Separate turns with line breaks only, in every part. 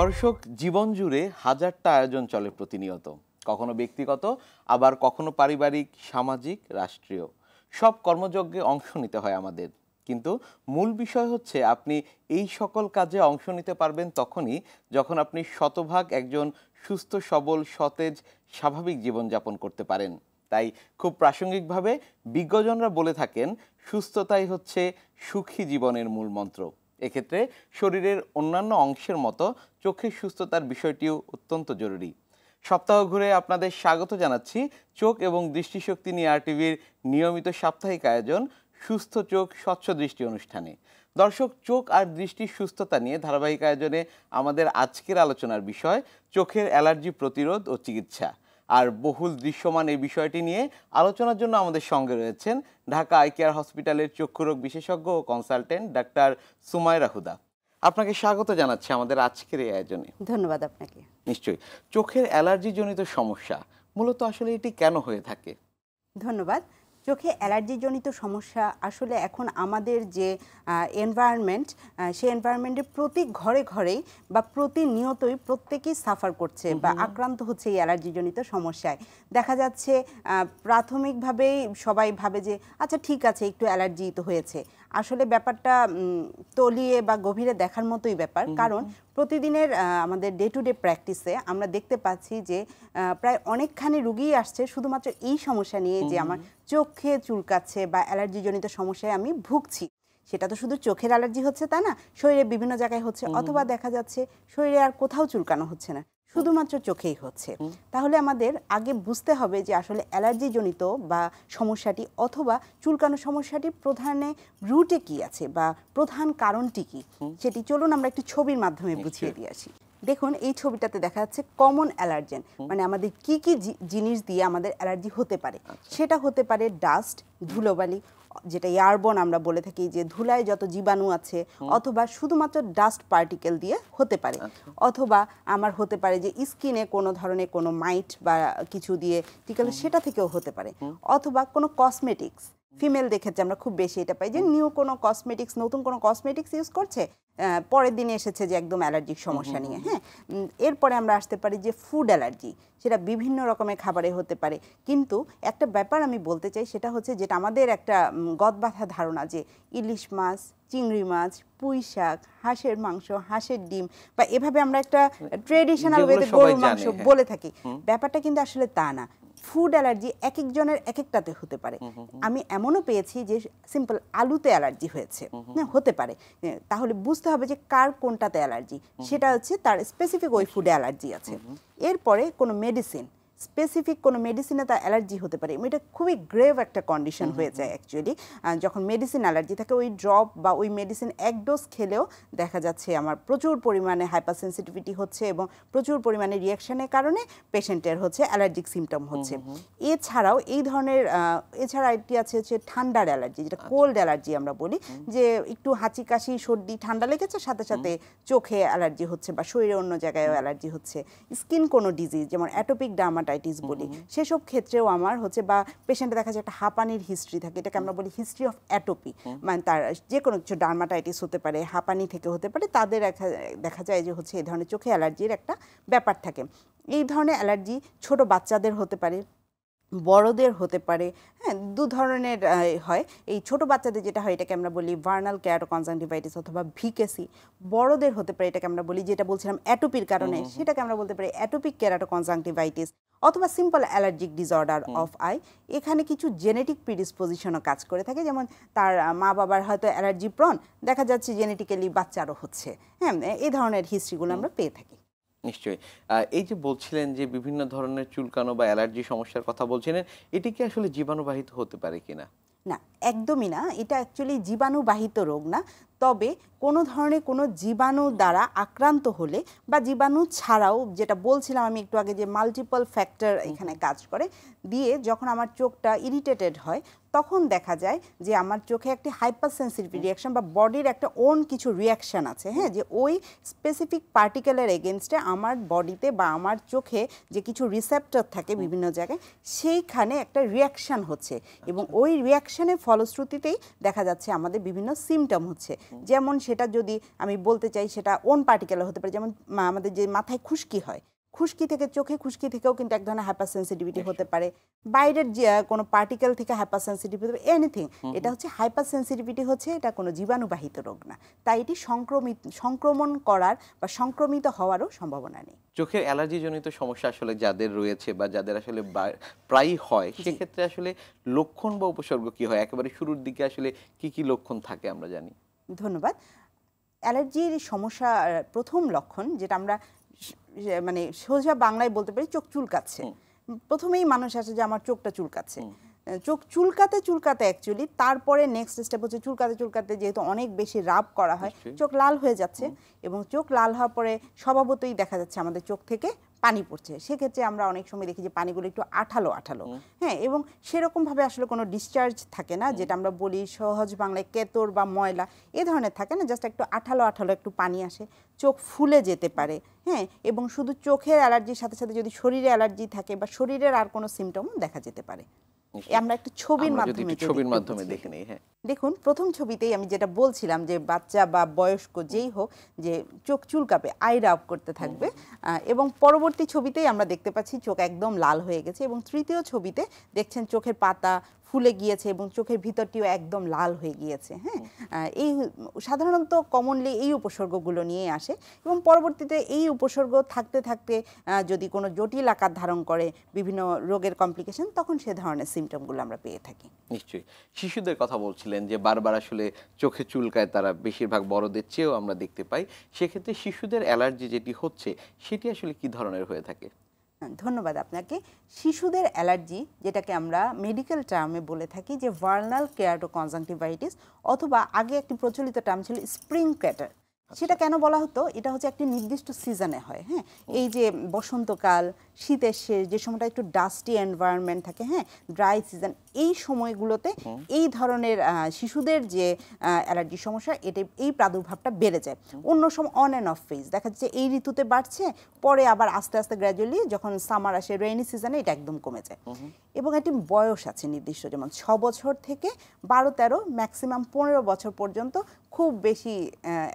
দর্শক, জীবন জুড়ে হাজারটা আয়োজন চলে প্রতিনিয়ত, কখনো ব্যক্তিগত, আবার কখনো পারিবারিক, সামাজিক, রাষ্ট্রীয়। সব কর্মযজ্ঞে অংশ নিতে হয় আমাদের, কিন্তু মূল বিষয় হচ্ছে আপনি এই সকল কাজে অংশ নিতে পারবেন তখনই যখন আপনি শতভাগ একজন সুস্থ, সবল, সতেজ, স্বাভাবিক জীবনযাপন করতে পারেন। তাই খুব প্রাসঙ্গিকভাবে বিজ্ঞজনরা বলে থাকেন, সুস্থতাই হচ্ছে সুখী জীবনের মূল মন্ত্র। এক্ষেত্রে শরীরের অন্যান্য অংশের মতো চোখের সুস্থতার বিষয়টিও অত্যন্ত জরুরি। সপ্তাহ ঘুরে আপনাদের স্বাগত জানাচ্ছি চোখ এবং দৃষ্টিশক্তি নিয়ে আরটিভির নিয়মিত সাপ্তাহিক আয়োজন সুস্থ চোখ স্বচ্ছ দৃষ্টি অনুষ্ঠানে। দর্শক, চোখ আর দৃষ্টির সুস্থতা নিয়ে ধারাবাহিক আয়োজনে আমাদের আজকের আলোচনার বিষয় চোখের অ্যালার্জি প্রতিরোধ ও চিকিৎসা। আর বহুল দৃশ্যমান এই বিষয়টি নিয়ে আলোচনার জন্য আমাদের সঙ্গে রয়েছেন ঢাকা আই কেয়ার হসপিটালের চক্ষুরোগ বিশেষজ্ঞ ও কনসালটেন্ট ডাক্তার সুমাইরা হুদা। আপনাকে স্বাগত জানাচ্ছি আমাদের আজকের এই আয়োজনে।
ধন্যবাদ আপনাকে।
নিশ্চয়ই। চোখের অ্যালার্জি জনিত সমস্যা মূলত আসলে এটি কেন হয়ে থাকে?
ধন্যবাদ। চোখে অ্যালার্জিজনিত সমস্যা আসলে এখন আমাদের যে এনভায়রনমেন্ট, সেই এনভায়রনমেন্টের প্রতি ঘরে ঘরেই বা প্রতিনিয়তই প্রত্যেকেই সাফার করছে বা আক্রান্ত হচ্ছে এই অ্যালার্জিজনিত সমস্যায়। দেখা যাচ্ছে প্রাথমিকভাবেই সবাই ভাবে যে আচ্ছা ঠিক আছে, একটু অ্যালার্জি তো হয়েছে। আসলে ব্যাপারটা তলিয়ে বা গভীরে দেখার মতোই ব্যাপার, কারণ প্রতিদিনের আমাদের ডে টু ডে প্র্যাকটিসে আমরা দেখতে পাচ্ছি যে প্রায় অনেকখানি রুগীই আসছে শুধুমাত্র এই সমস্যা নিয়ে যে আমার চোখে চুলকাচ্ছে বা অ্যালার্জিজনিত সমস্যায় আমি ভুগছি। সেটা তো শুধু চোখের অ্যালার্জি হচ্ছে তা না, শরীরে বিভিন্ন জায়গায় হচ্ছে, অথবা দেখা যাচ্ছে শরীরে আর কোথাও চুলকানো হচ্ছে না, শুধুমাত্র চোখেই হচ্ছে। তাহলে আমাদের আগে বুঝতে হবে যে আসলে অ্যালার্জিজনিত বা সমস্যাটি অথবা চুলকানো সমস্যাটি প্রধানে রুটে কি আছে বা প্রধান কারণটি কি, সেটি চলুন আমরা একটি ছবির মাধ্যমে বুঝিয়ে দিয়ে আসি। দেখুন, এই ছবিটাতে দেখা যাচ্ছে কমন অ্যালার্জেন, মানে আমাদের কি কি জিনিস দিয়ে আমাদের অ্যালার্জি হতে পারে। সেটা হতে পারে ডাস্ট, ধুলোবালি, যেটা এয়ারবর্ন আমরা বলে থাকি, যে ধুলায় যত জীবাণু আছে, অথবা শুধুমাত্র ডাস্ট পার্টিকেল দিয়ে হতে পারে, অথবা আমার হতে পারে যে স্কিনে কোনো ধরনের কোনো মাইট বা কিছু দিয়ে টিকলে সেটা থেকেও হতে পারে, অথবা কোনো কসমেটিক্স। ফিমেল দেখেছে আমরা খুব বেশি এটা পাই যে নিউ কোনো কসমেটিক্স, নতুন কোনো কসমেটিক্স ইউজ করছে, পরের দিনে এসেছে যে একদম অ্যালার্জিক সমস্যা নিয়ে। হ্যাঁ, এরপরে আমরা আসতে পারি যে ফুড অ্যালার্জি, সেটা বিভিন্ন রকমের খাবারে হতে পারে। কিন্তু একটা ব্যাপার আমি বলতে চাই, সেটা হচ্ছে যেটা আমাদের একটা গদবাঁধা ধারণা যে ইলিশ মাছ, চিংড়ি মাছ, পুঁই শাক, হাঁসের মাংস, হাঁসের ডিম, বা এভাবে আমরা একটা ট্রেডিশনাল ওয়েতে গরুর মাংস বলে থাকি। ব্যাপারটা কিন্তু আসলে তা না। ফুড অ্যালার্জি এক একজনের এক একটাতে হতে পারে। আমি এমনও পেয়েছি যে সিম্পল আলুতে অ্যালার্জি হয়েছে, হতে পারে। তাহলে বুঝতে হবে যে কার কোনটাতে অ্যালার্জি, সেটা হচ্ছে তার স্পেসিফিক ওই ফুডে অ্যালার্জি আছে। এরপরে কোনো মেডিসিন, স্পেসিফিক কোনো মেডিসিনে তার অ্যালার্জি হতে পারে। এটা খুবই গ্রেভ একটা কন্ডিশন হয়ে যায় অ্যাকচুয়ালি, যখন মেডিসিন অ্যালার্জি থাকে। ওই ড্রপ বা ওই মেডিসিন এক ডোজ খেলেও দেখা যাচ্ছে আমার প্রচুর পরিমাণে হাইপার সেন্সিটিভিটি হচ্ছে এবং প্রচুর পরিমাণে রিয়াকশনের কারণে পেশেন্টের হচ্ছে অ্যালার্জিক সিমটম হচ্ছে। এছাড়াও এই ধরনের এছাড়া একটি আছে হচ্ছে ঠান্ডার অ্যালার্জি, যেটা কোল্ড অ্যালার্জি আমরা বলি, যে একটু হাঁচি কাশি সর্দি ঠান্ডা লেগেছে, সাথে সাথে চোখে অ্যালার্জি হচ্ছে বা শরীরে অন্য জায়গায়ও অ্যালার্জি হচ্ছে। স্কিন কোনো ডিজিজ যেমন অ্যাটোপিক ডার্মাটাইটিস বলি, সেসব ক্ষেত্রেও আমার হচ্ছে, বা পেশেন্টে দেখা যায় একটা হাঁপানির হিস্ট্রি থাকে, এটাকে আমরা বলি হিস্ট্রি অফ অ্যাটোপি, মানে তার যে কোনো কিছু ডার্মাটাইটিস হতে পারে, হাঁপানি থেকে হতে পারে, তাদের দেখা যায় যে হচ্ছে এই ধরনের চোখে অ্যালার্জির একটা ব্যাপার থাকে। এই ধরনের অ্যালার্জি ছোট বাচ্চাদের হতে পারে, বড়দের হতে পারে। হ্যাঁ, দু ধরনের হয়। এই ছোট বাচ্চাদের যেটা হয় এটাকে আমরা বলি ভার্নাল কেরাটোকনজাংটিভাইটিস অথবা ভিকেসি। বড়দের হতে পারে এটাকে আমরা বলি, যেটা বলছিলাম অ্যাটোপির কারণে, সেটাকে আমরা বলতে পারি অ্যাটোপিক কেরাটোকনজাংটিভাইটিস অথবা simple allergic disorder of I. এখানে কিছু জেনেটিক প্রিডিসপোজিশনও কাজ করে থাকে, যেমন তার মা বাবার হয়তো অ্যালার্জি প্রন, দেখা যাচ্ছে জেনেটিক্যালি বাচ্চারও হচ্ছে। হ্যাঁ, এই ধরনের হিস্ট্রিগুলো আমরা পেয়ে থাকি।
নিশ্চয়ই। এই যে বলছিলেন যে বিভিন্ন ধরনের চুলকানো বা অ্যালার্জি সমস্যার কথা বলছিলেন, এটি কি আসলে জীবাণুবাহিত হতে পারে কিনা?
না, একদমই না। এটা অ্যাকচুয়ালি জীবাণুবাহিত রোগ না। তবে কোনো ধরনের কোনো জীবাণু দ্বারা আক্রান্ত হলে বা জীবাণু ছাড়াও, যেটা বলছিলাম আমি একটু আগে, যে মাল্টিপল ফ্যাক্টর এখানে কাজ করে দিয়ে যখন আমার চোখটা ইরিটেটেড হয়, তখন দেখা যায় যে আমার চোখে একটি হাইপার সেন্সিটিভ রিয়াকশন বা বডির একটা ওন কিছু রিয়াকশান আছে। হ্যাঁ, যে ওই স্পেসিফিক পার্টিকেলের এগেনস্টে আমার বডিতে বা আমার চোখে যে কিছু রিসেপ্টর থাকে বিভিন্ন জায়গায়, সেইখানে একটা রিয়াকশান হচ্ছে এবং ওই রিয়াকশানের ফলে ফলশ্রুতিতেই দেখা যাচ্ছে আমাদের বিভিন্ন সিমটম হচ্ছে। যেমন সেটা যদি আমি বলতে চাই সেটা ওন পার্টিকেল হতে পারে, যেমন আমাদের যে মাথায় খুশকি হয়, খুশকি থেকে চোখে খুশকি থেকেও কিন্তু এক ধরনের হাইপার সেন্সিটিভিটি হতে পারে, বাইরের যে কোনো পার্টিকেল থেকে হাইপার সেন্সিটিভিটি হতে পারে, এনিথিং। এটা হচ্ছে হাইপার সেন্সিটিভিটি হচ্ছে এটা কোনো জীবাণুবাহিত রোগ না, তাই এটি সংক্রমণ করার বা সংক্রমিত হওয়ারও সম্ভাবনা নেই।
চোখের অ্যালার্জি জনিত সমস্যা আসলে যাদের রয়েছে বা যাদের আসলে প্রায়ই হয়, সেক্ষেত্রে আসলে লক্ষণ বা উপসর্গ কি হয়? একেবারে শুরুর দিকে আসলে কি কি লক্ষণ থাকে আমরা জানি?
ধন্যবাদ। অ্যালার্জির সমস্যা প্রথম লক্ষণ যেটা আমরা মানে সোজা বাংলায় বলতে পারি, চোখ চুলকাচ্ছে। প্রথমেই মানুষ আসে যে আমার চোখটা চুলকাচ্ছে। চোখ চুলকাতে চুলকাতে অ্যাকচুয়ালি তারপরে নেক্সট স্টেপ হচ্ছে চুলকাতে চুলকাতে যেহেতু অনেক বেশি রাব করা হয়, চোখ লাল হয়ে যাচ্ছে, এবং চোখ লাল হওয়ার পরে স্বভাবতই দেখা যাচ্ছে আমাদের চোখ থেকে পানি পড়ছে। সেক্ষেত্রে আমরা অনেক সময় দেখি যে পানিগুলো একটু আঠালো আঠালো, হ্যাঁ, এবং সেরকমভাবে আসলে কোনো ডিসচার্জ থাকে না, যেটা আমরা বলি সহজ বাংলায় কেতর বা ময়লা এ ধরনের থাকে না, জাস্ট একটু আঠালো আঠালো একটু পানি আসে, চোখ ফুলে যেতে পারে, হ্যাঁ, এবং শুধু চোখের অ্যালার্জির সাথে সাথে যদি শরীরে অ্যালার্জি থাকে বা শরীরের আর কোনো সিমটমও দেখা যেতে পারে। আমরা একটা ছবির মাধ্যমে
দেখে নেই। হ্যাঁ,
দেখুন, প্রথম ছবিতেই আমি যেটা বলছিলাম যে বাচ্চা বা বয়স্ক যেই হোক যে চোখ চুলকাবে, আই রাব করতে থাকবে, এবং পরবর্তী ছবিতেই আমরা দেখতে পাচ্ছি চোখ একদম লাল হয়ে গেছে, এবং তৃতীয় ছবিতে দেখছেন চোখের পাতা ফুলে গিয়েছে এবং চোখের ভিতরটিও একদম লাল হয়ে গিয়েছে। হ্যাঁ, এই সাধারণত কমনলি এই উপসর্গগুলো নিয়ে আসে, এবং পরবর্তীতে এই উপসর্গ থাকতে থাকতে যদি কোনো জটিল আকার ধারণ করে বিভিন্ন রোগের কমপ্লিকেশন, তখন সে ধরনের সিমটমগুলো আমরা পেয়ে থাকি।
নিশ্চয়ই। শিশুদের কথা বলছিলেন যে বারবার আসলে চোখে চুলকায়, তারা বেশিরভাগ বড়দের চেয়েও আমরা দেখতে পাই। সেক্ষেত্রে শিশুদের অ্যালার্জি যেটি হচ্ছে সেটি আসলে কি ধরনের হয়ে থাকে?
ধন্যবাদ আপনাকে। শিশুদের অ্যালার্জি, যেটাকে আমরা মেডিকেল টার্মে বলে থাকি যে ভার্নাল কেরাটোকনজাংটিভাইটিস, অথবা আগে একটি প্রচলিত টার্ম ছিল স্প্রিং ক্যাটার। সেটা কেন বলা হতো? এটা হচ্ছে একটি নির্দিষ্ট সিজনে হয়। হ্যাঁ, এই যে বসন্তকাল, শীতের শেষ, যে সময়টা একটু ডাস্টি এনভায়রনমেন্ট থাকে, হ্যাঁ, ড্রাই সিজন, এই সময়গুলোতে এই ধরনের শিশুদের যে অ্যালার্জি সমস্যা, এই প্রাদুর্ভাবটা বেড়ে যায়। অন্য সময় অন অ্যান্ড অফ ফেজ দেখা যাচ্ছে এই ঋতুতে বাড়ছে, পরে আবার আস্তে আস্তে গ্র্যাজুয়ালি যখন সামার আসে, রেইনি সিজনে এটা একদম কমে যায়। এবং একটি বয়স আছে নির্দিষ্ট, যেমন 6 বছর থেকে 12-13, ম্যাক্সিমাম 15 বছর পর্যন্ত খুব বেশি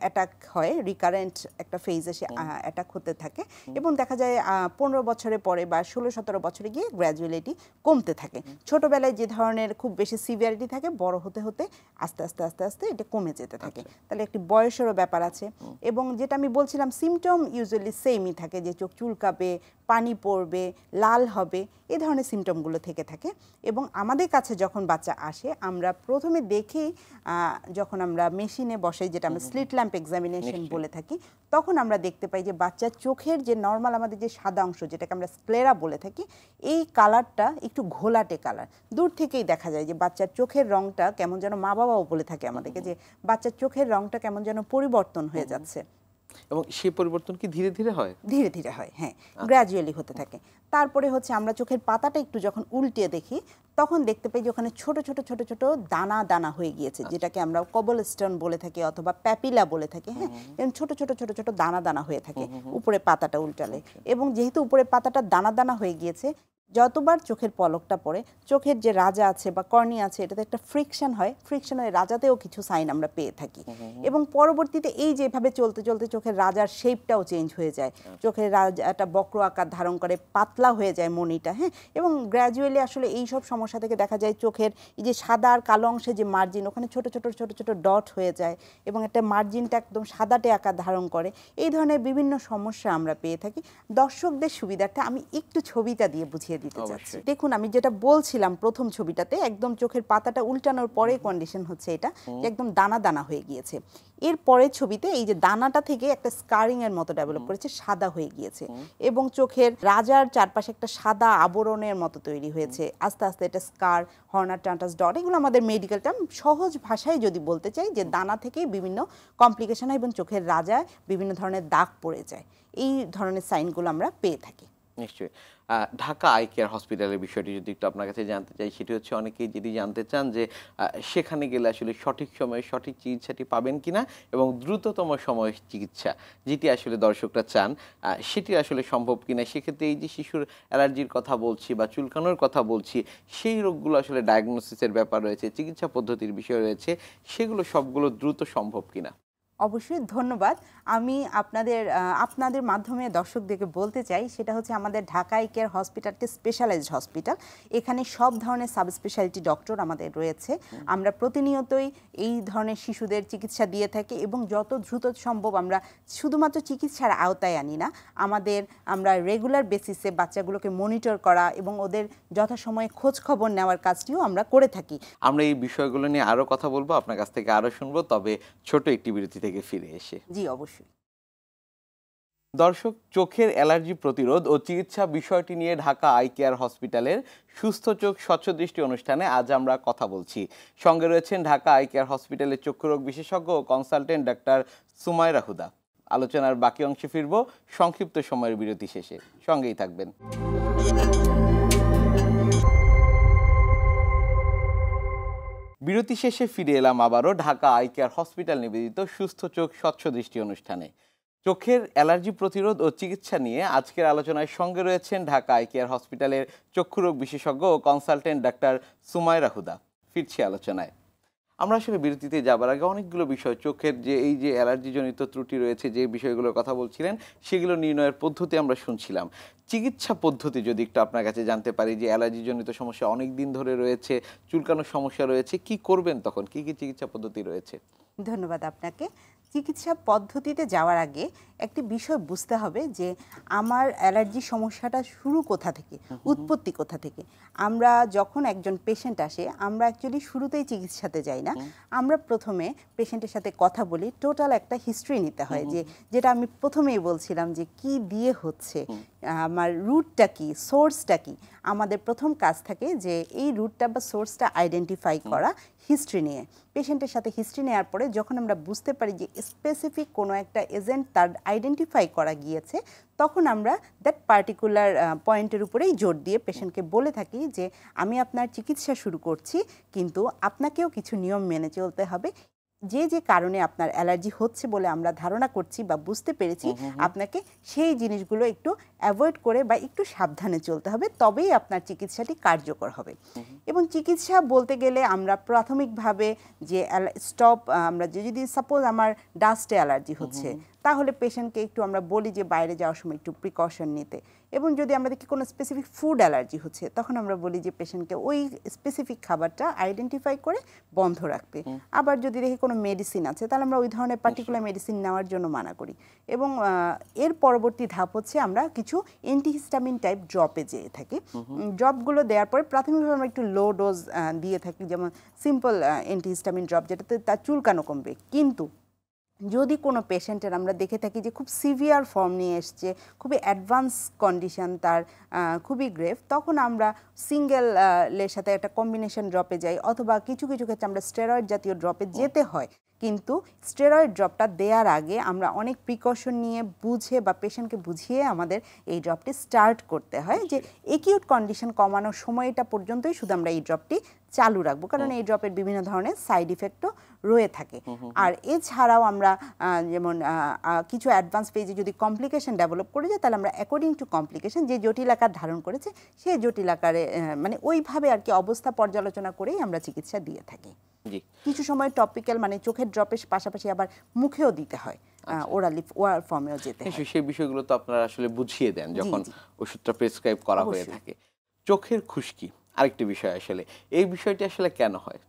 অ্যাটাক হয়, রিকারেন্ট একটা ফেজ এসে অ্যাটাক হতে থাকে, এবং দেখা যায় 15 বছরের পরে বা 16-17 বছরে গিয়ে গ্র্যাজুয়ালিটি কমতে থাকে। ছোটবেলায় যে ধরনের খুব বেশি সিভিয়ারিটি থাকে, বড় হতে হতে আস্তে আস্তে আস্তে আস্তে এটা কমে যেতে থাকে। তাহলে একটি বয়সেরও ব্যাপার আছে। এবং যেটা আমি বলছিলাম, সিমটম ইউজুয়ালি সেমই থাকে, যে চোখ চুলকাবে, পানি পড়বে, লাল হবে, এই ধরনের সিমটমগুলো থেকে থাকে। এবং আমাদের কাছে যখন বাচ্চা আসে, আমরা প্রথমে দেখেই যখন আমরা মেশিনে বসাই, যেটা আমরা স্লিট ল্যাম্প এক্সামিনেশন বলে থাকি, তখন আমরা দেখতে পাই যে বাচ্চার চোখের যে নর্মাল আমাদের যে সাদা অংশ, যেটাকে আমরা স্ক্লেরা বলে থাকি, এই কালারটা একটু ঘোলাটে কালার। দূর থেকেই দেখা যায় যে বাচ্চার চোখের রংটা কেমন যেন, মা বাবাও বলে থাকে আমাদেরকে যে বাচ্চার চোখের রংটা কেমন যেন পরিবর্তন হয়ে যাচ্ছে।
এবং সেই পরিবর্তন কি ধীরে ধীরে হয়?
ধীরে ধীরে হয়, হ্যাঁ, গ্র্যাজুয়ালি হতে থাকে। তারপরে হচ্ছে আমরা চোখের পাতাটা একটু যখন উল্টে দেখি, তখন দেখতে পাই যে ওখানে ছোট ছোট ছোট ছোট দানা দানা হয়ে গিয়েছে, যেটাকে আমরা কবল স্টোন বলে থাকি অথবা প্যাপিলা বলে থাকি। হ্যাঁ, এবং ছোট ছোট ছোট ছোট দানা দানা হয়ে থাকে উপরে পাতাটা উল্টালে। এবং যেহেতু উপরে পাতাটা দানা দানা হয়ে গিয়েছে, যতবার চোখের পলকটা পড়ে, চোখের যে রাজা আছে বা কর্নিয়া আছে, এটাতে একটা ফ্রিকশন হয়, ফ্রিকশনের রাজাতেও কিছু সাইন আমরা পেয়ে থাকি। এবং পরবর্তীতে এই যেভাবে চলতে চলতে চোখের রাজার শেপটাও চেঞ্জ হয়ে যায়, চোখের রাজাটা বক্র আকার ধারণ করে, পাতলা হয়ে যায় মনিটা। হ্যাঁ, এবং গ্র্যাজুয়ালি আসলে এই সব সমস্যা থেকে দেখা যায় চোখের এই যে সাদা আর কালো অংশে যে মার্জিন, ওখানে ছোট ছোট ছোট ছোট ডট হয়ে যায়, এবং একটা মার্জিনটা একদম সাদাটে আকার ধারণ করে। এই ধরনের বিভিন্ন সমস্যা আমরা পেয়ে থাকি। দর্শকদের সুবিধার্থে আমি একটু ছবিটা দিয়ে বুঝিয়ে দিতে চাচ্ছি। দেখুন, আমি যেটা বলছিলাম প্রথম ছবিটাতে, একদম চোখের পাতাটা উল্টানোর পরে কন্ডিশন হচ্ছে এটা, একদম দানা দানা হয়ে গিয়েছে। এর পরের ছবিতে এই যে দানাটা থেকে একটা স্কারিং এর মতো ডেভেলপ করেছে, সাদা হয়ে গিয়েছে, এবং চোখের রাজার চারপাশে একটা সাদা আবরণের মতো তৈরি হয়েছে। আস্তে আস্তে এটা স্কার, হর্নার ট্রান্টাস ডট, এগুলো আমাদের মেডিকেল টার্ম। সহজ ভাষায় যদি বলতে চাই, যে দানা থেকেই বিভিন্ন কমপ্লিকেশন হয় এবং চোখের রাজায় বিভিন্ন ধরনের দাগ পড়ে যায়, এই ধরনের সাইনগুলো আমরা পেয়ে থাকি।
নিশ্চয়ই। ঢাকা আই কেয়ার হসপিটালের বিষয়টি যদি একটু আপনার কাছে জানতে চাই, সেটি হচ্ছে অনেকেই যেটি জানতে চান যে সেখানে গেলে আসলে সঠিক সময়ে সঠিক চিকিৎসাটি পাবেন কিনা এবং দ্রুততম সময়ে চিকিৎসা যেটি আসলে দর্শকরা চান সেটি আসলে সম্ভব কিনা। সেক্ষেত্রে এই যে শিশুর অ্যালার্জির কথা বলছি বা চুলকানোর কথা বলছি, সেই রোগগুলো আসলে ডায়াগনোসিসের ব্যাপার রয়েছে, চিকিৎসা পদ্ধতির বিষয় রয়েছে, সেগুলো সবগুলো দ্রুত সম্ভব কিনা?
অবশ্যই, ধন্যবাদ। আমি আপনাদের মাধ্যমে দর্শকদেরকে বলতে চাই, সেটা হচ্ছে আমাদের ঢাকা আই কেয়ার হসপিটালটি স্পেশালাইজড হসপিটাল। এখানে সব ধরনের সাব স্পেশালিটি ডক্টর আমাদের রয়েছে। আমরা প্রতিনিয়তই এই ধরনের শিশুদের চিকিৎসা দিয়ে থাকি এবং যত দ্রুত সম্ভব আমরা শুধুমাত্র চিকিৎসার আওতায় আনি না, আমরা রেগুলার বেসিসে বাচ্চাগুলোকে মনিটর করা এবং ওদের যথাসময়ে খোঁজ খবর নেওয়ার কাজটিও আমরা করে থাকি।
আমরা এই বিষয়গুলো নিয়ে আরো কথা বলবো, আপনার কাছ থেকে আরো শুনবো, তবে ছোট একটি বিরতি থেকে ফিরে এসে।
জি, অবশ্যই।
দর্শক, চোখের অ্যালার্জি প্রতিরোধ ও চিকিৎসা বিষয়টি নিয়ে ঢাকা আই কেয়ার হসপিটালের সুস্থ চোখ স্বচ্ছ দৃষ্টি অনুষ্ঠানে আজ আমরা কথা বলছি। সঙ্গে রয়েছেন ঢাকা আই কেয়ার হসপিটালের চক্ষুরোগ বিশেষজ্ঞ ও কনসালটেন্ট ডাক্তার সুমাইরা হুদা। আলোচনার বাকি অংশে ফিরব সংক্ষিপ্ত সময়ের বিরতি শেষে। সঙ্গেই থাকবেন। বিরতি শেষে ফিরে এলাম আবারও ঢাকা আই কেয়ার হসপিটাল নিবেদিত সুস্থ চোখ স্বচ্ছ দৃষ্টি অনুষ্ঠানে। চোখের অ্যালার্জি প্রতিরোধ ও চিকিৎসা নিয়ে আজকের আলোচনায় সঙ্গে রয়েছেন ঢাকা আই কেয়ার হসপিটালের চক্ষুরোগ বিশেষজ্ঞ ও কনসালটেন্ট ডাক্তার সুমাইরা হুদা। ফিরছি আলোচনায়। আমরা আসলে বিরতিতে যাবার আগে অনেকগুলো বিষয়, চোখের যে এই যে অ্যালার্জিজনিত ত্রুটি রয়েছে, যে বিষয়গুলোর কথা বলছিলেন, সেগুলো নির্ণয়ের পদ্ধতি আমরা শুনছিলাম। চিকিৎসা পদ্ধতি যদি একটু আপনার কাছে জানতে পারি, যে অ্যালার্জিজনিত সমস্যা অনেক দিন ধরে রয়েছে, চুলকানোর সমস্যা রয়েছে, কি করবেন তখন, কি কি চিকিৎসা পদ্ধতি রয়েছে?
ধন্যবাদ আপনাকে। চিকিৎসা পদ্ধতিতে যাওয়ার আগে একটি বিষয় বুঝতে হবে যে আমার অ্যালার্জি সমস্যাটা শুরু কোথা থেকে, উৎপত্তি কোথা থেকে। আমরা যখন একজন পেশেন্ট আসে, আমরা অ্যাকচুয়ালি শুরুতেই চিকিৎসাতে যাই না। আমরা প্রথমে পেশেন্টের সাথে কথা বলি, টোটাল একটা হিস্ট্রি নিতে হয়, যেটা আমি প্রথমেই বলছিলাম যে কি দিয়ে হচ্ছে, আমার রুটটা কি, সোর্সটা কি। আমাদের প্রথম কাজ থাকে যে এই রুটটা বা সোর্সটা আইডেন্টিফাই করা, হিস্ট্রি নিয়ে। পেশেন্টের সাথে হিস্ট্রি নেওয়ার পরে যখন আমরা বুঝতে পারি যে স্পেসিফিক কোনো একটা এজেন্ট তার আইডেন্টিফাই করা গিয়েছে, তখন আমরা দ্যাট পার্টিকুলার পয়েন্টের উপরেই জোর দিয়ে পেশেন্টকে বলে থাকি যে আমি আপনার চিকিৎসা শুরু করছি, কিন্তু আপনাকেও কিছু নিয়ম মেনে চলতে হবে। যে কারণে আপনার অ্যালার্জি হচ্ছে বলে আমরা ধারণা করছি বা বুঝতে পেরেছি, আপনাকে সেই জিনিসগুলো একটু অ্যাভয়েড করে বা একটু সাবধানে চলতে হবে, তবেই আপনার চিকিৎসাটি কার্যকর হবে। এবং চিকিৎসা বলতে গেলে আমরা প্রাথমিকভাবে যে আমরা যদি সাপোজ আমার ডাস্টে অ্যালার্জি হচ্ছে, তাহলে পেশেন্টকে একটু আমরা বলি যে বাইরে যাওয়ার সময় একটু প্রিকশন নিতে। এবং যদি আমরা দেখি কোনো স্পেসিফিক ফুড অ্যালার্জি হচ্ছে, তখন আমরা বলি যে পেশেন্টকে ওই স্পেসিফিক খাবারটা আইডেন্টিফাই করে বন্ধ রাখতে। আবার যদি দেখি কোনো মেডিসিন আছে, তাহলে আমরা ওই ধরনের পার্টিকুলার মেডিসিন নেওয়ার জন্য মানা করি। এবং এর পরবর্তী ধাপ হচ্ছে আমরা কিছু অ্যান্টিহিস্টামিন টাইপ ড্রপে যেয়ে থাকি। ড্রপগুলো দেওয়ার পরে প্রাথমিকভাবে আমরা একটু লো ডোজ দিয়ে থাকি, যেমন সিম্পল অ্যান্টিহিস্টামিন ড্রপ, যেটাতে তার চুলকানো কমবে। কিন্তু যদি কোনো পেশেন্টের আমরা দেখে থাকি যে খুব সিভিয়ার ফর্ম নিয়ে এসছে, খুবই অ্যাডভান্স কন্ডিশন তার, খুবই গ্রেভ, তখন আমরা সিঙ্গেলের সাথে একটা কম্বিনেশন ড্রপে যাই, অথবা কিছু কিছু ক্ষেত্রে আমরা স্টেরয়েড জাতীয় ড্রপে যেতে হয়। কিন্তু স্টেরয়েড ড্রপটা দেওয়ার আগে আমরা অনেক প্রিকশন নিয়ে বুঝে বা পেশেন্টকে বুঝিয়ে আমাদের এই ড্রপটি স্টার্ট করতে হয়, যে একিউট কন্ডিশন কমানোর সময়টা পর্যন্তই শুধু আমরা এই ড্রপটি চালু রাখবো, কারণ এই ড্রপের বিভিন্ন ধরনের সাইড ইফেক্টও রয়ে থাকে। আর এছাড়াও আমরা যেমন কিছু অ্যাডভান্স পেজে যদি কমপ্লিকেশন ডেভেলপ করে যায়, তাহলে আমরা অ্যাকর্ডিং টু কমপ্লিকেশন, যে জটিল আকার ধারণ করেছে সেই জটিল আকারে মানে ওইভাবে আর কি অবস্থা পর্যালোচনা করেই আমরা চিকিৎসা দিয়ে থাকি। কিছু সময় টপিক্যাল মানে চোখের ড্রপের পাশাপাশি আবার মুখেও দিতে হয়, ওরালি ওয়ার ফর্মেও যেতে হয়।
সেই বিষয়গুলো তো আপনারা আসলে বুঝিয়ে দেন যখন ওষুধটা প্রেসক্রাইব করা হয়ে থাকে। চোখের খুশকি আরেকটি বিষয়, আসলে এই বিষয়টি আসলে কেন হয়?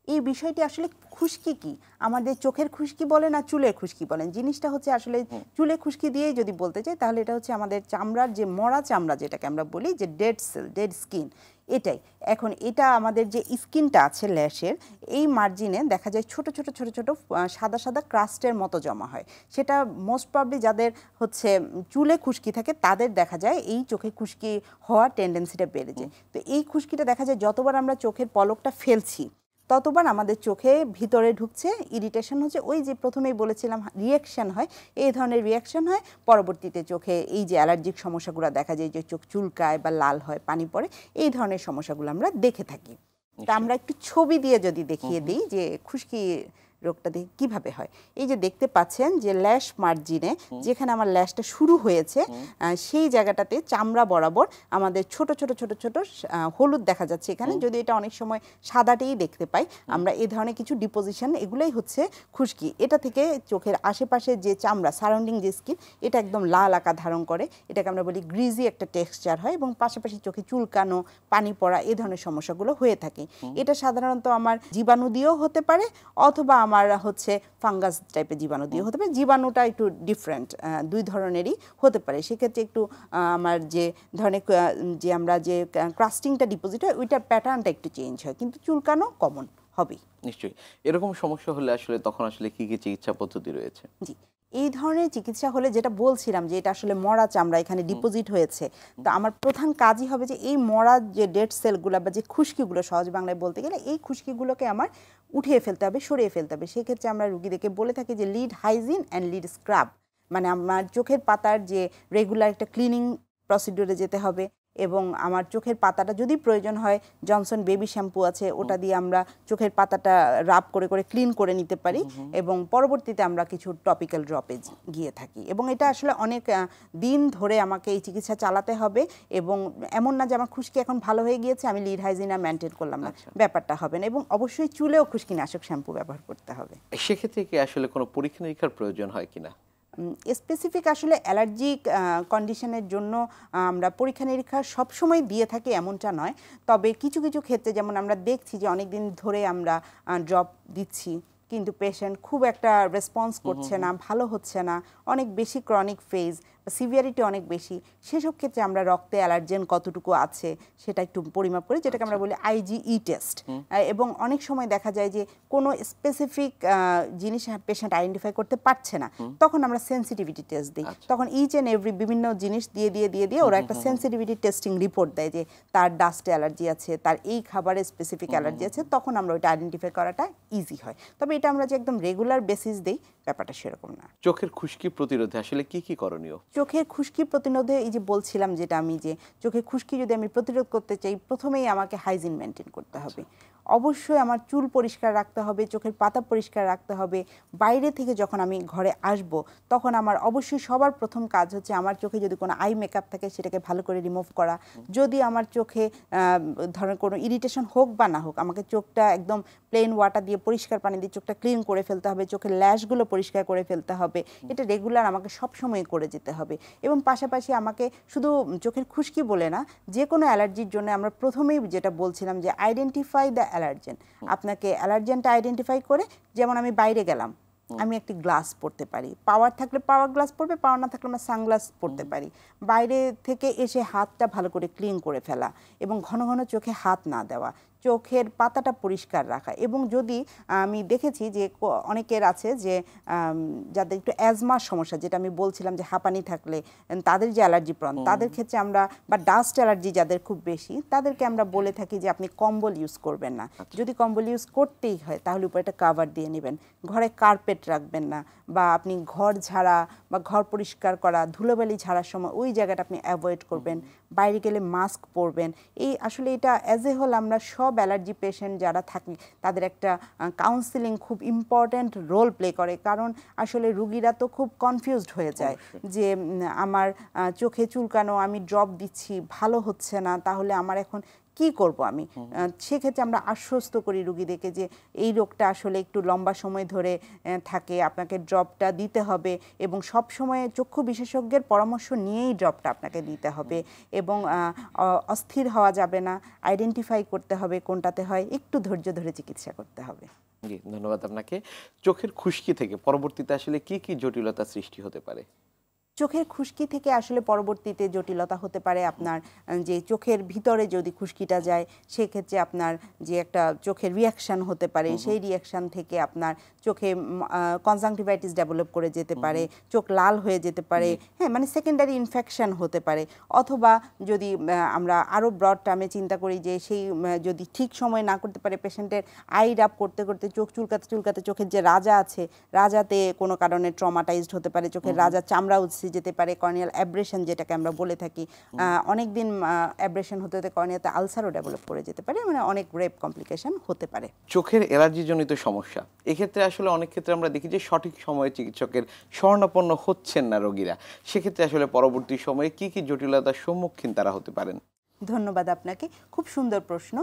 এই বিষয়টি আসলে খুশকি কি, আমাদের চোখের খুশকি বলেন আর চুলের খুশকি বলেন, জিনিসটা হচ্ছে আসলে চুলে খুশকি দিয়েই যদি বলতে চাই, তাহলে এটা হচ্ছে আমাদের চামড়ার যে মরা চামড়া, যেটাকে আমরা বলি যে ডেড সেল, ডেড স্কিন, এটাই। এখন এটা আমাদের যে স্কিনটা আছে ল্যাশের, এই মার্জিনে দেখা যায় ছোট ছোট ছোট ছোট সাদা সাদা ক্রাস্টের মতো জমা হয়। সেটা মোস্ট প্রবলি যাদের হচ্ছে চুলে খুশকি থাকে, তাদের দেখা যায় এই চোখে খুশকি হওয়ার টেন্ডেন্সিটা বেড়ে যায়। তো এই খুশকিটা দেখা যায় যতবার আমরা চোখের পলকটা ফেলছি, ততবার আমাদের চোখে ভিতরে ঢুকছে, ইরিটেশন হচ্ছে, ওই যে প্রথমেই বলেছিলাম রিয়াকশন হয়, এই ধরনের রিয়াকশন হয়, পরবর্তীতে চোখে এই যে অ্যালার্জিক সমস্যাগুলো দেখা যায়, যে চোখ চুলকায় বা লাল হয়, পানি পড়ে, এই ধরনের সমস্যাগুলো আমরা দেখে থাকি। তা আমরা একটু ছবি দিয়ে যদি দেখিয়ে দিই যে খুশকি রোগটা দেখে কিভাবে হয়। এই যে দেখতে পাচ্ছেন যে ল্যাশ মার্জিনে যেখানে আমার ল্যাশটা শুরু হয়েছে সেই জায়গাটাতে চামড়া বরাবর আমাদের ছোট ছোট ছোট ছোট হলুদ দেখা যাচ্ছে এখানে, যদি এটা অনেক সময় সাদাটেই দেখতে পাই আমরা, এই ধরনের কিছু ডিপোজিশন, এগুলোই হচ্ছে খুশকি। এটা থেকে চোখের আশেপাশে যে চামড়া, সারাউন্ডিং যে স্কিন, এটা একদম লাল আকার ধারণ করে, এটাকে আমরা বলি গ্রিজি একটা টেক্সচার হয়, এবং পাশাপাশি চোখে চুলকানো, পানি পড়া, এই ধরনের সমস্যাগুলো হয়ে থাকে। এটা সাধারণত আমার জীবাণু দিয়েও হতে পারে, অথবা আমার হচ্ছে ফাঙ্গাস টাইপের জীবাণু দিয়ে হতে পারে। জীবাণুটা একটু ডিফারেন্ট, দুই ধরনেরই হতে পারে। সেক্ষেত্রে একটু আমার যে ধরনের যে আমরা যে ক্রাস্টিংটা ডিপোজিট হয়, ওইটার প্যাটার্নটা একটু চেঞ্জ হয়, কিন্তু চুলকানো কমন হবেই।
নিশ্চয়ই। এরকম সমস্যা হলে আসলে তখন আসলে কি কি চিকিৎসা পদ্ধতি রয়েছে?
জি, এই ধরনের চিকিৎসা হলে যেটা বলছিলাম যে এটা আসলে মরা চামড়া এখানে ডিপোজিট হয়েছে, তো আমার প্রধান কাজই হবে যে এই মরা যে ডেড সেলগুলো বা যে খুশকিগুলো, সহজ বাংলায় বলতে গেলে এই খুশকিগুলোকে আমার উঠিয়ে ফেলতে হবে, সরিয়ে ফেলতে হবে। সেক্ষেত্রে আমরা রুগীদেরকে বলে থাকি যে lead hygiene and lead scrub, মানে আমার চোখের পাতার যে রেগুলার একটা ক্লিনিং প্রসিডিউরে যেতে হবে, এবং আমার চোখের পাতাটা যদি প্রয়োজন হয় জনসন বেবি শ্যাম্পু আছে, ওটা দিয়ে আমরা চোখের পাতাটা রাব করে করে ক্লিন করে নিতে পারি, এবং পরবর্তীতে আমরা কিছু টপিক্যাল ড্রপে গিয়ে থাকি। এবং এটা আসলে অনেক দিন ধরে আমাকে এই চিকিৎসা চালাতে হবে, এবং এমন না যে আমার খুশকি এখন ভালো হয়ে গিয়েছে আমি লিড হাইজিন আর মেনটেন করলাম না, ব্যাপারটা হবে না। এবং অবশ্যই চুলেও খুশকিনাশক শ্যাম্পু ব্যবহার করতে হবে।
সেক্ষেত্রে কি আসলে কোনো পরীক্ষা নিরীক্ষার প্রয়োজন হয় কিনা?
স্পেসিফিক আসলে অ্যালার্জিক কন্ডিশনের জন্য আমরা পরীক্ষা নিরীক্ষা সবসময় দিয়ে থাকি এমনটা নয়, তবে কিছু কিছু ক্ষেত্রে যেমন আমরা দেখছি যে অনেক দিন ধরে আমরা ড্রপ দিচ্ছি কিন্তু পেশেন্ট খুব একটা রেসপন্স করছে না, ভালো হচ্ছে না, অনেক বেশি ক্রনিক ফেজ, সিভিয়ারিটি অনেক বেশি, সেসব ক্ষেত্রে আমরা রক্তে অ্যালার্জেন কতটুকু আছে সেটা একটু পরিমাপ করি, যেটাকে আমরা বলি আইজিই টেস্ট। এবং অনেক সময় দেখা যায় যে কোনো স্পেসিফিক জিনিস পেশেন্ট আইডেন্টিফাই করতে পারছে না, তখন আমরা সেন্সিটিভিটি টেস্ট দিই। তখন ইচ অ্যান্ড এভরি বিভিন্ন জিনিস দিয়ে দিয়ে দিয়ে দিয়ে ওরা একটা সেন্সিটিভিটি টেস্টিং রিপোর্ট দেয় যে তার ডাস্টে অ্যালার্জি আছে, তার এই খাবারে স্পেসিফিক অ্যালার্জি আছে, তখন আমরা ওইটা আইডেন্টিফাই করাটা ইজি হয়। তবে এটা আমরা যে একদম রেগুলার বেসিস দিই ব্যাপারটা সেরকম না।
চোখের খুশকি প্রতিরোধে আসলে কি কি করণীয়?
চোখের খুশকি প্রতিরোধে এই যে বলছিলাম যেটা আমি, যে চোখের খুশকি যদি আমি প্রতিরোধ করতে চাই প্রথমেই আমাকে হাইজিন মেনটেন করতে হবে। অবশ্যই আমার চুল পরিষ্কার রাখতে হবে, চোখের পাতা পরিষ্কার রাখতে হবে। বাইরে থেকে যখন আমি ঘরে আসব তখন আমার অবশ্যই সবার প্রথম কাজ হচ্ছে আমার চোখে যদি কোনো আই মেকআপ থাকে সেটাকে ভালো করে রিমুভ করা। যদি আমার চোখে ধরেন কোনো ইরিটেশন হোক বা না হোক, আমাকে চোখটা একদম প্লেন ওয়াটার দিয়ে পরিষ্কার পানি দিয়ে চোখটা ক্লিন করে ফেলতে হবে, চোখের ল্যাশগুলো পরিষ্কার করে ফেলতে হবে। এটা রেগুলার আমাকে সবসময় করে যেতে হবে। এবং পাশাপাশি আমাকে শুধু চোখের খুশকি বলে না, যে কোনো অ্যালার্জির জন্য আমরা প্রথমেই যেটা বলছিলাম যে আইডেন্টিফাই দ্য অ্যালার্জেন। আপনাকে অ্যালার্জেনটা আইডেন্টিফাই করে, যেমন আমি বাইরে গেলাম আমি একটি গ্লাস পরতে পারি, পাওয়ার থাকলে পাওয়ার গ্লাস পরবে, পাওয়ার না থাকলে আমরা সানগ্লাস পরতে পারি। বাইরে থেকে এসে হাতটা ভালো করে ক্লিন করে ফেলা, এবং ঘন ঘন চোখে হাত না দেওয়া, চোখের পাতাটা পরিষ্কার রাখা। এবং যদি আমি দেখেছি যে অনেকের আছে যে যাদের একটু অ্যাজমার সমস্যা, যেটা আমি বলছিলাম যে হাঁপানি থাকলে তাদের যে অ্যালার্জি প্রন, তাদের ক্ষেত্রে আমরা, বা ডাস্ট অ্যালার্জি যাদের খুব বেশি, তাদেরকে আমরা বলে থাকি যে আপনি কম্বল ইউজ করবেন না। যদি কম্বল ইউজ করতেই হয় তাহলে উপরে একটা কাভার দিয়ে নেবেন, ঘরে কার্পেট রাখবেন না, বা আপনি ঘর ঝাড়া বা ঘর পরিষ্কার করা, ধুলোবালি ঝাড়ার সময় ওই জায়গাটা আপনি অ্যাভয়েড করবেন। বাইরে গেলে মাস্ক পরবেন। এই আসলে এটা অ্যাজ এ হোল আমরা সব অ্যালার্জি পেশেন্ট যারা থাকি তাদের একটা কাউন্সিলিং খুব ইম্পর্ট্যান্ট রোল প্লে করে, কারণ আসলে রুগীরা তো খুব কনফিউজড হয়ে যায় যে আমার চোখে চুলকানো, আমি ড্রপ দিচ্ছি, ভালো হচ্ছে না, তাহলে আমার এখন কি করব আমি। সেক্ষেত্রে আমরা আশ্বস্ত করি রুগীদেরকে যে এই রোগটা আসলে একটু লম্বা সময় ধরে থাকে, আপনাকে ড্রপটা দিতে হবে, এবং সব সময় চক্ষু বিশেষজ্ঞের পরামর্শ নিয়েই ড্রপটা আপনাকে দিতে হবে, এবং অস্থির হওয়া যাবে না, আইডেন্টিফাই করতে হবে কোনটাতে হয়, একটু ধৈর্য ধরে চিকিৎসা করতে হবে।
জি, ধন্যবাদ আপনাকে। চোখের খুশকি থেকে পরবর্তীতে আসলে কি কি জটিলতা সৃষ্টি হতে পারে?
চোখের খুশকি থেকে আসলে পরবর্তীতে জটিলতা হতে পারে আপনার যে চোখের ভিতরে যদি খুশকিটা যায় সেক্ষেত্রে আপনার যে একটা চোখের রিয়াকশান হতে পারে, সেই রিয়াকশান থেকে আপনার চোখে কনজাংটিভাইটিস ডেভেলপ করে যেতে পারে, চোখ লাল হয়ে যেতে পারে, হ্যাঁ মানে সেকেন্ডারি ইনফেকশন হতে পারে। অথবা যদি আমরা আরও ব্রড টার্মে চিন্তা করি যে সেই যদি ঠিক সময় না করতে পারে, পেশেন্টের আই রাব করতে করতে চোখ চুলকাতে চুলকাতে চোখের যে রাজা আছে, রাজাতে কোনো কারণে ট্রমাটাইজড হতে পারে, চোখের রাজা চামড়া উৎসে যেতে পারে, কর্নিয়াল অ্যাব্রেশন যেটাকে আমরা বলে থাকি, অনেক দিন অ্যাব্রেশন হতে হতে কর্নিয়াতে আলসারও ডেভেলপ করে যেতে পারে, মানে অনেক রেপ কমপ্লিকেশন হতে পারে।
চোখের অ্যালার্জিজনিত সমস্যা, এক্ষেত্রে আসলে অনেক ক্ষেত্রে আমরা দেখি যে সঠিক সময়ে চিকিৎসকের শরণাপন্ন হচ্ছেন না রোগীরা, সেক্ষেত্রে আসলে পরবর্তী সময়ে কি কি জটিলতার সম্মুখীন তারা হতে পারেন?
ধন্যবাদ আপনাকে, খুব সুন্দর প্রশ্ন।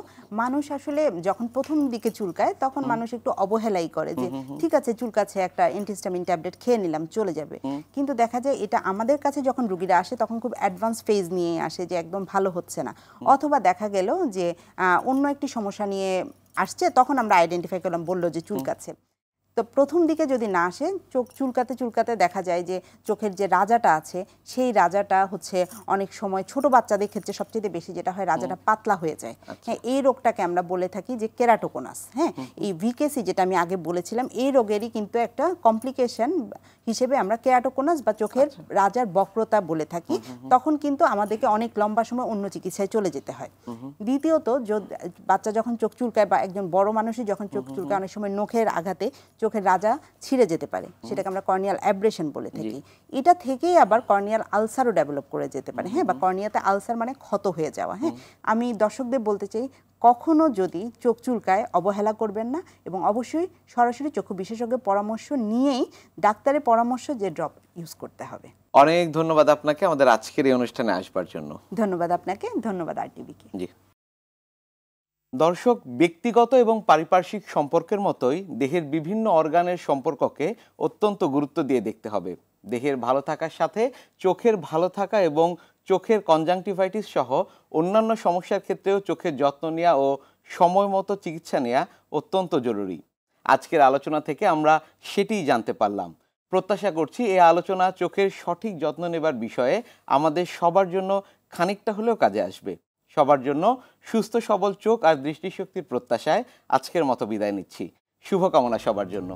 মানুষ আসলে যখন প্রথম দিকে চুলকায় তখন মানুষ একটু অবহেলাই করে যে ঠিক আছে চুলকাছে, একটা অ্যান্টিহিস্টামিন ট্যাবলেট খেয়ে নিলাম চলে যাবে, কিন্তু দেখা যায় এটা আমাদের কাছে যখন রোগীরা আসে তখন খুব অ্যাডভান্স ফেজ নিয়ে আসে যে একদম ভালো হচ্ছে না, অথবা দেখা গেল যে অন্য একটি সমস্যা নিয়ে আসছে, তখন আমরা আইডেন্টিফাই করলাম, বললো যে চুলকাচ্ছে। তো প্রথম দিকে যদি না আসে, চোখ চুলকাতে চুলকাতে দেখা যায় যে চোখের যে রাজাটা আছে সেই রাজাটা হচ্ছে অনেক সময় ছোট বাচ্চাদের ক্ষেত্রে সবচেয়ে বেশি যেটা হয়, রাজাটা পাতলা হয়ে যায়। হ্যাঁ, এই রোগটাকে আমরা বলে থাকি যে কেরাটোকোনাস। হ্যাঁ, এই ভিকেসি যেটা আমি আগে বলেছিলাম, এই রোগেরই কিন্তু একটা কমপ্লিকেশন হিসেবে আমরা কেরাটোকোনাস বা চোখের রাজার বক্রতা বলে থাকি। তখন কিন্তু আমাদেরকে অনেক লম্বা সময় অন্য চিকিৎসায় চলে যেতে হয়। দ্বিতীয়ত, বাচ্চা যখন চোখ চুলকায় বা একজন বড় মানুষই যখন চোখ চুলকায়, অনেক সময় নখের আঘাতে চোখের রাজা ছিঁড়ে যেতে পারে, সেটাকে আমরা কর্নিয়াল অ্যাব্রেশন বলে থাকি। এটা থেকেই আবার কর্নিয়াল আলসারও ডেভেলপ করে যেতে পারে। হ্যাঁ, বা কর্নিয়াতে আলসার মানে ক্ষত হয়ে যাওয়া। হ্যাঁ, আমি দর্শকদের বলতে চাই, কখনো যদি চোখ চুলকায় অবহেলা করবেন না, এবং অবশ্যই সরাসরি চক্ষু বিশেষজ্ঞের পরামর্শ নিয়েই ডাক্তারের পরামর্শ যে ড্রপ ইউজ করতে হবে।
অনেক ধন্যবাদ আপনাকে আমাদের আজকের এই অনুষ্ঠানে আসবার জন্য।
ধন্যবাদ আপনাকে, ধন্যবাদ আরটিভিকে।
জি দর্শক, ব্যক্তিগত এবং পারিপার্শ্বিক সম্পর্কের মতোই দেহের বিভিন্ন অর্গানের সম্পর্ককে অত্যন্ত গুরুত্ব দিয়ে দেখতে হবে। দেহের ভালো থাকার সাথে চোখের ভালো থাকা এবং চোখের কনজাংটিভাইটিস সহ অন্যান্য সমস্যার ক্ষেত্রেও চোখের যত্ন নেওয়া ও সময় মতো চিকিৎসা নেওয়া অত্যন্ত জরুরি। আজকের আলোচনা থেকে আমরা সেটিই জানতে পারলাম। প্রত্যাশা করছি এই আলোচনা চোখের সঠিক যত্ন নেবার বিষয়ে আমাদের সবার জন্য খানিকটা হলেও কাজে আসবে। সবার জন্য সুস্থ সবল চোখ আর দৃষ্টিশক্তির প্রত্যাশায় আজকের মতো বিদায় নিচ্ছি। শুভকামনা সবার জন্য।